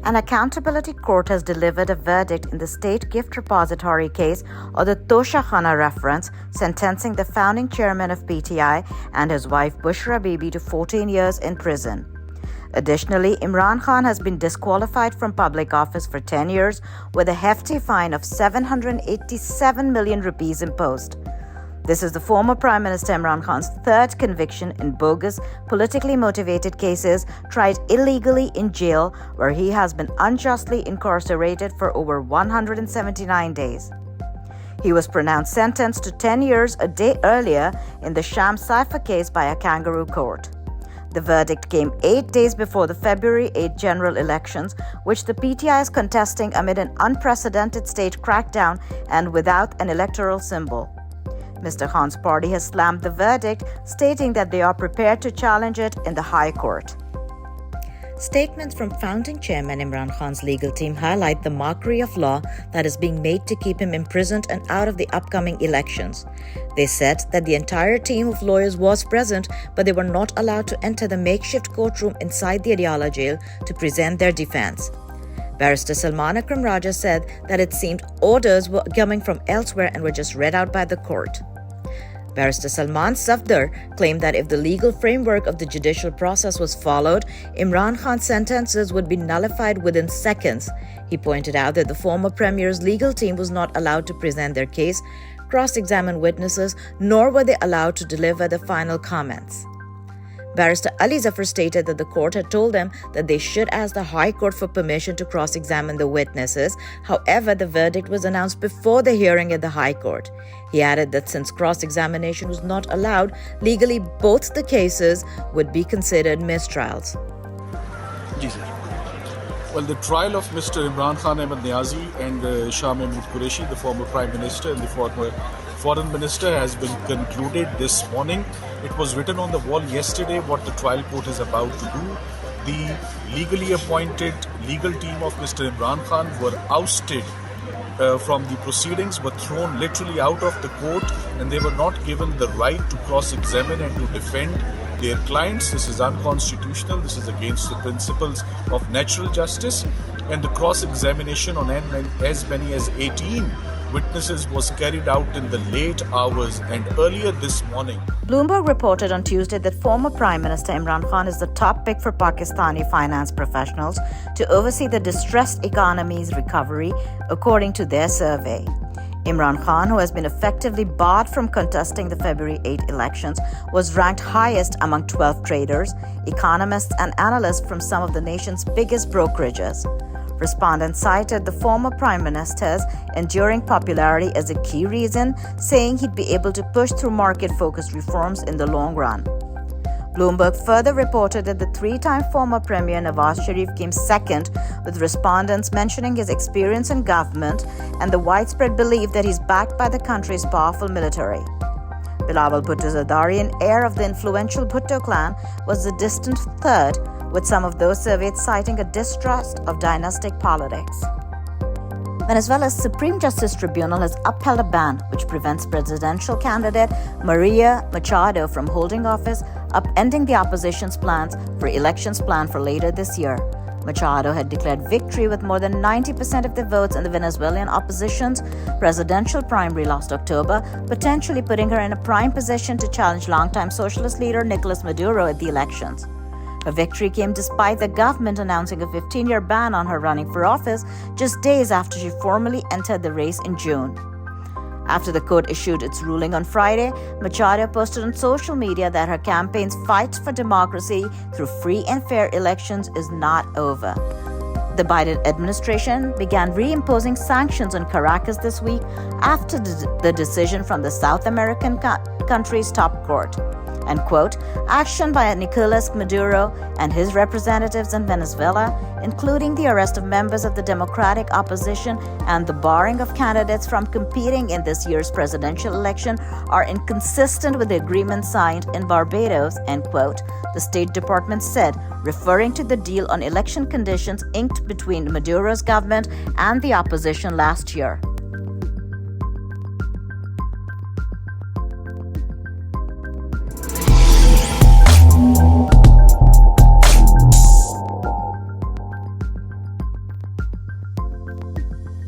An accountability court has delivered a verdict in the state gift repository case, or the Tosha Khana reference, sentencing the founding chairman of PTI and his wife Bushra Bibi to 14 years in prison. Additionally, Imran Khan has been disqualified from public office for 10 years with a hefty fine of 787 million rupees imposed. This is the former Prime Minister Imran Khan's third conviction in bogus, politically motivated cases tried illegally in jail, where he has been unjustly incarcerated for over 179 days. He was pronounced sentenced to 10 years a day earlier in the Sham Saifa case by a kangaroo court. The verdict came 8 days before the February 8 general elections, which the PTI is contesting amid an unprecedented state crackdown and without an electoral symbol. Mr. Khan's party has slammed the verdict, stating that they are prepared to challenge it in the High Court. Statements from founding chairman Imran Khan's legal team highlight the mockery of law that is being made to keep him imprisoned and out of the upcoming elections. They said that the entire team of lawyers was present, but they were not allowed to enter the makeshift courtroom inside the Adiala jail to present their defense. Barrister Salman Akram Raja said that it seemed orders were coming from elsewhere and were just read out by the court. Barrister Salman Safdar claimed that if the legal framework of the judicial process was followed, Imran Khan's sentences would be nullified within seconds. He pointed out that the former premier's legal team was not allowed to present their case, cross-examine witnesses, nor were they allowed to deliver the final comments. Barrister Ali Zafar stated that the court had told them that they should ask the High Court for permission to cross-examine the witnesses. However, the verdict was announced before the hearing at the High Court. He added that since cross-examination was not allowed, legally both the cases would be considered mistrials. Well, the trial of Mr. Imran Khan Ahmed Niazi and Shah Mahmood Qureshi, the former Prime Minister and the former Foreign Minister, has been concluded this morning. It was written on the wall yesterday what the trial court is about to do. The legally appointed legal team of Mr. Imran Khan were ousted from the proceedings, were thrown literally out of the court, and they were not given the right to cross-examine and to defend their clients. This is unconstitutional. This is against the principles of natural justice. And the cross-examination on as many as 18 witnesses was carried out in the late hours and earlier this morning. Bloomberg reported on Tuesday that former Prime Minister Imran Khan is the top pick for Pakistani finance professionals to oversee the distressed economy's recovery, according to their survey. Imran Khan, who has been effectively barred from contesting the February 8 elections, was ranked highest among 12 traders, economists, and analysts from some of the nation's biggest brokerages. Respondents cited the former Prime Minister's enduring popularity as a key reason, saying he'd be able to push through market-focused reforms in the long run. Bloomberg further reported that the three-time former Premier Nawaz Sharif came second, with respondents mentioning his experience in government and the widespread belief that he's backed by the country's powerful military. Bilawal Bhutto Zardari, an heir of the influential Bhutto clan, was the distant third, with some of those surveyed citing a distrust of dynastic politics. Venezuela's Supreme Justice Tribunal has upheld a ban which prevents presidential candidate Maria Machado from holding office, upending the opposition's plans for elections planned for later this year. Machado had declared victory with more than 90% of the votes in the Venezuelan opposition's presidential primary last October, potentially putting her in a prime position to challenge longtime socialist leader Nicolas Maduro at the elections. Her victory came despite the government announcing a 15-year ban on her running for office just days after she formally entered the race in June. After the court issued its ruling on Friday, Machado posted on social media that her campaign's fight for democracy through free and fair elections is not over. The Biden administration began reimposing sanctions on Caracas this week after the decision from the South American country's top court. And quote, action by Nicolas Maduro and his representatives in Venezuela, including the arrest of members of the Democratic opposition and the barring of candidates from competing in this year's presidential election, are inconsistent with the agreement signed in Barbados, end quote, the State Department said, referring to the deal on election conditions inked between Maduro's government and the opposition last year.